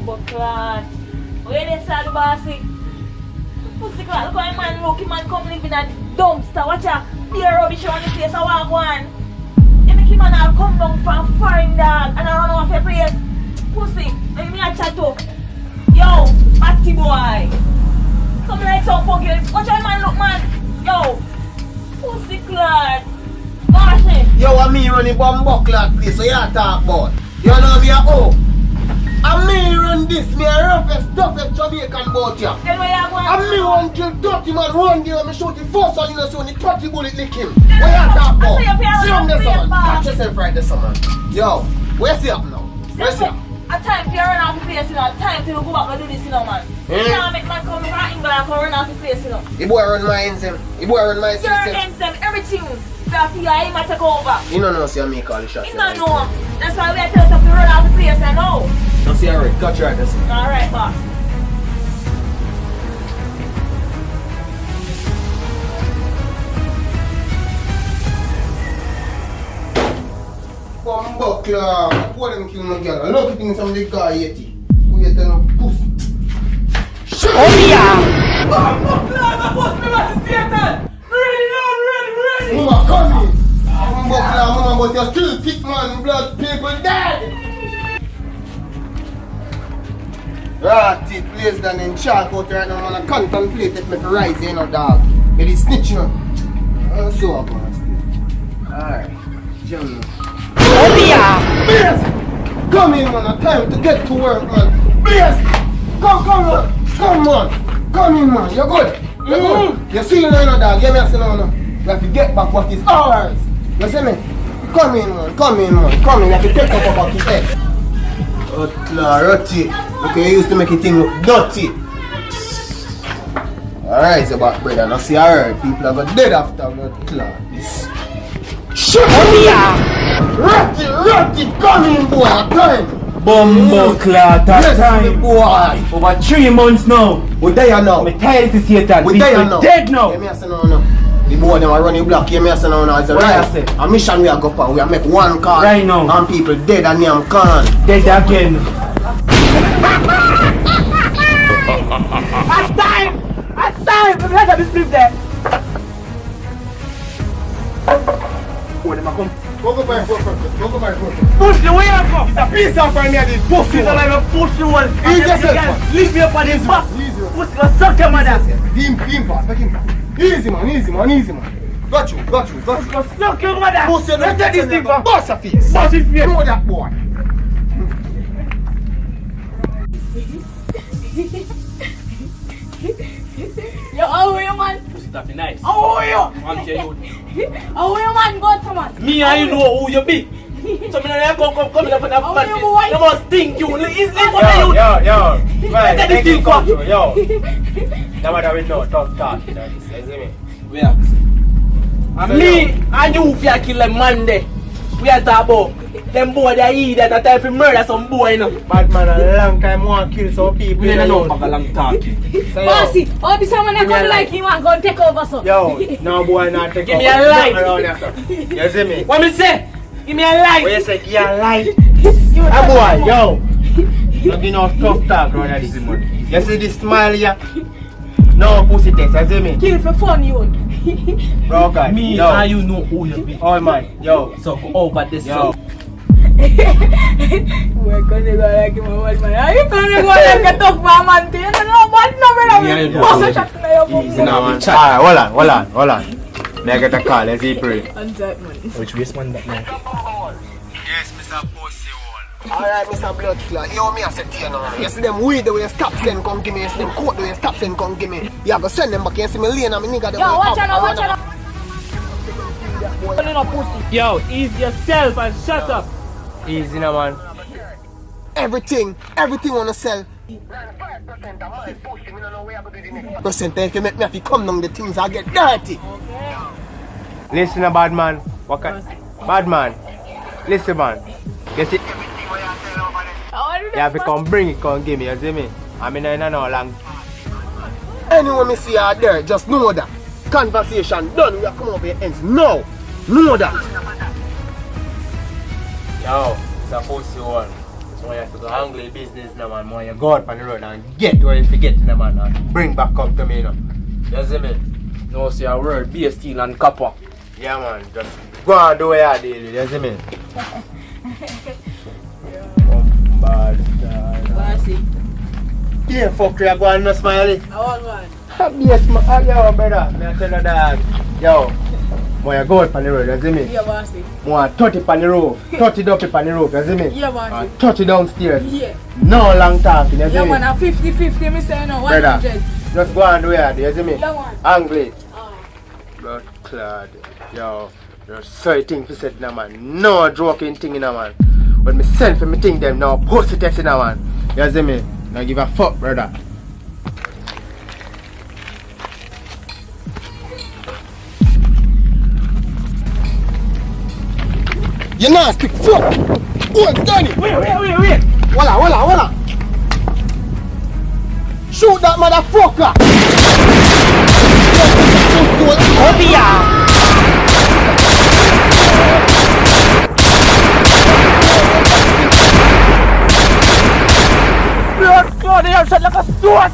Buckland. Where they say the bossy? Pussy clot, look how man look, man come live in a dumpster. Watch out, there rubbish on the place, I want one. You make him man all come down from foreign dog and I run off your place. Pussy, and me a chat up. Yo, Matty boy. Come like some funky. Watch how man look, man. Yo, pussy clot. Gosh, yo, I me running bomb buckler place, so you talk about. You know me a oh. I me run this, me a roughest, toughest Jamaican boat here. Then where you going? I me one kill 30 man one day when me shoot the first one, you know, so when the 30 bullet lick him. Where you talk about? See him there, son. Catch yourself right there, son. Yo, where's he up now? Where's he up? A time to run off the place, you know. A time to go back and do this, you know, man. You can't make man come from England and run off the place, you know. The boy run my ends him. The boy run my Your ends them, everything. After you, I might take over. You don't know, see I make all the shots. You don't know. That's why we are telling us to run off the place, I know. Don't see alright, cut you right there, son. Alright, boss. Buckler, what them kill my girl? I love things from the guy yet. Who you tell him? Poof. Shut up! Buckler, my boss, me want to see it then. Ready now, ready. Mama, come in. Buckler, mama, but you're still thick, man. Blood people dead. Right, place than in chalk out right now, man. I contemplate if me for rise, you know, dog. Get this snitch, you know. So up, man. Alright, Jump. Blaze! Come in, man. Time to get to work, man. Blaze! Come on. Come in, man. You're good. You're good. You see, you know, dog. Give me a say now. You have to get back what is ours. You see me? Come in, man. Come in. You have to take up what is head. Rotty. Okay, you used to make it thing look dirty. Alright, so back, brother. Now see, alright. People are going dead after blood clot. Shut up! Rotty, come in, boy, time! Bumbo clot, time! Boy! Over 3 months now! We there now! I'm tired to see that! We there now! Dead now! Hear me say no. The boy them are running block, hear me say no. It's a right. A mission we are go for, we are make one call. Right now! And people dead and them gone. Dead again! At time! Let us sleep there. Oh, them a come. Go by foot. Push the way I come! It's a piece of friend here, the pussy. It's like a push the one! Easy yourself, leave me up on his back! Easy. Push the suck your mother! Him pass, make him pass. Easy man. Got you. Suck your mother! Pussy, Let's take this thing for bust a face. Bust his face! Know that boy. Yo, how are you, man? That be nice. How are you? I'm telling you. How are you, man? Go to man. Me and you know who you be. So me not come up and that bad face. You must think you. It's for you. Yo. Right. Take this thing for. Yo. No matter we know, tough talk. You see me? Yeah. And me and you if you kill a man there. We are talking about them boy they eat that a time to murder some boy, you know. Bad man a long time want kill some people. We don't know about a long talking. Bossy, all this time when I come like him and go and take over some. Yo, no boy not take Give me a light. You see me? What me say? Give me a light. What you say? Give me a light. Ah boy, yo. Don't be no tough talk around this man. You see this smile here? No pussy text, you see me? Kill for fun, you. Bro, God. Me yo. and you know who you be. Oh man, yo. So go over this. Yo. We're gonna go like him, man. Are you gonna go like a tough man? You don't know what number. Boss a shot na your Easy now, man. Alright, hold on. May I get a call? Let's see, pray. Which waste man that man? Yes, Mr. Pussy. Alright, Mr. Blood Clot, you me a set here now. You see them weed the way you stop send come give me. You see them coat the way you stop send come give me. You have to send them back. You see me lane and me nigga them. Yo, watch out. Yo, ease yourself and shut up. Easy now, man. Everything wanna sell. Percentage if you make me have to come down the things I get dirty. Listen, bad man. What kind? Bad man. Listen, man. You see? You have to come bring it, come give me. You see me? I mean, I know long. Anyone me see out there, just know that. Conversation done. We are coming up here ends. No. Know that. Yo, it's a pussy one. More you have to go angle business now, man. More you go out on the road and get where you forget, you know, man. And bring back up to me, you know. You see me? No, see a word, be a steel and copper. Yeah, man. Just go and do what you do, you see me? Bad. Bossy. Yeah, fuck you, go and no smiley. I want one. Yes, yo, brother. Me I tell you that. Yo, more you go out on the road, you see me? Yeah, bossy. More 30 on the roof, 30 up on the roof, you see me? Yeah, bossy. And 30 downstairs. Yeah. No long talking, you see Yeah, me? man, I'm 50-50, me say no, 100. Brother, just go and do it, you see me? Yeah, man. Angle it. Oh. Blood clad. Yo, there's certain things to say now, man. No joking thing in a man. When me send for me thing them now, post it in a man. You see me? Now give a fuck, brother. You nasty fuck! Go on, stand it! Wait. Walla! Shoot that motherfucker! Blood clot, they have shot like a steward.